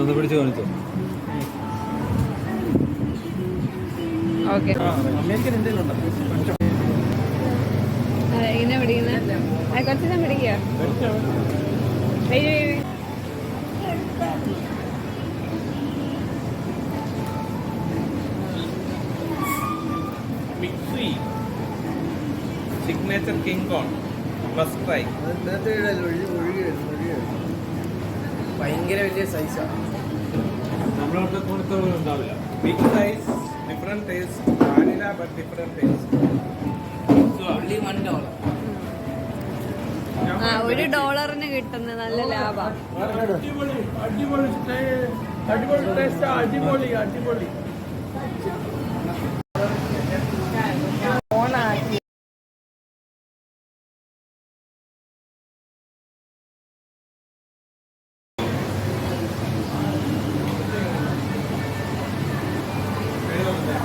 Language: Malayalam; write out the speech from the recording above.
ഒന്ന് പിടിച്ച് കാണിച്ചോ. ഓക്കെ ഇങ്ങനെ പിടിക്കുന്ന കുറച്ച് ഞാൻ പിടിക്കുക. Signature king cone must try. ഭയങ്കര വലിയ സൈസാണ്. നമ്മളവിടെ കൊടുത്തോളം ഉണ്ടാവില്ല. Big size, different taste, vanilla but different taste. only $1. $1 കിട്ടുന്ന നല്ല ലാഭം. അടിപൊളി ടേസ്റ്റ്, അടിപൊളി.